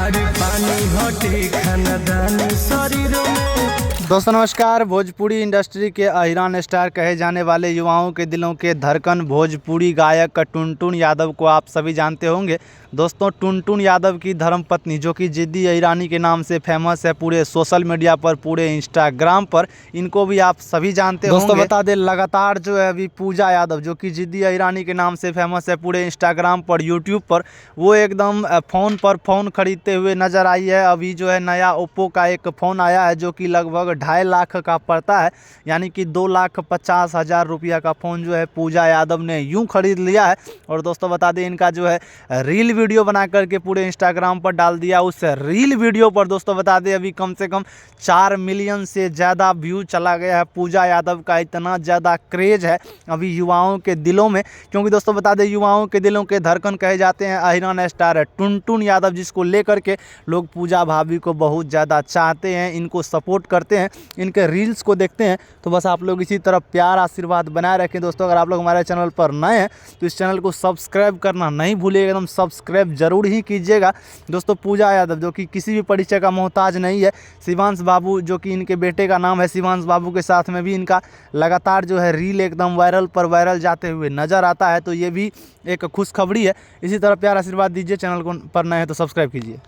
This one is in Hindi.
बारी पानी हटे खानदानी शरीरों में। दोस्तों नमस्कार। भोजपुरी इंडस्ट्री के अहिरान स्टार कहे जाने वाले युवाओं के दिलों के धड़कन भोजपुरी गायक टुनटुन यादव को आप सभी जानते होंगे। दोस्तों टुनटुन यादव की धर्मपत्नी जो कि जिद्दी अहिरानी के नाम से फेमस है पूरे सोशल मीडिया पर, पूरे इंस्टाग्राम पर, इनको भी आप सभी जानते होंगे। दोस्तों बता दें लगातार जो है अभी पूजा यादव जो कि जिद्दी अहिरानी के नाम से फेमस है पूरे इंस्टाग्राम पर, यूट्यूब पर, वो एकदम फ़ोन पर फ़ोन खरीदते हुए नज़र आई है। अभी जो है नया ओप्पो का एक फ़ोन आया है जो कि लगभग 2.5 लाख का पड़ता है, यानी कि 2,50,000 रुपया का फ़ोन जो है पूजा यादव ने यूं खरीद लिया है। और दोस्तों बता दें इनका जो है रील वीडियो बना करके पूरे इंस्टाग्राम पर डाल दिया। उस रील वीडियो पर दोस्तों बता दें अभी कम से कम 4 मिलियन से ज़्यादा व्यू चला गया है। पूजा यादव का इतना ज़्यादा क्रेज़ है अभी युवाओं के दिलों में, क्योंकि दोस्तों बता दें युवाओं के दिलों के धड़कन कहे जाते हैं अहिरान स्टार टुनटुन यादव, जिसको लेकर के लोग पूजा भाभी को बहुत ज़्यादा चाहते हैं, इनको सपोर्ट करते हैं, इनके रील्स को देखते हैं। तो बस आप लोग इसी तरह प्यार आशीर्वाद बनाए रखें। दोस्तों अगर आप लोग हमारे चैनल पर नए हैं तो इस चैनल को सब्सक्राइब करना नहीं भूलिएगा, एकदम सब्सक्राइब जरूर ही कीजिएगा। दोस्तों पूजा यादव जो कि किसी भी परिचय का मोहताज नहीं है, शिवांश बाबू जो कि इनके बेटे का नाम है, शिवांश बाबू के साथ में भी इनका लगातार जो है रील एकदम वायरल पर वायरल जाते हुए नज़र आता है। तो ये भी एक खुशखबरी है। इसी तरह प्यार आशीर्वाद दीजिए। चैनल को पर नए हैं तो सब्सक्राइब कीजिए।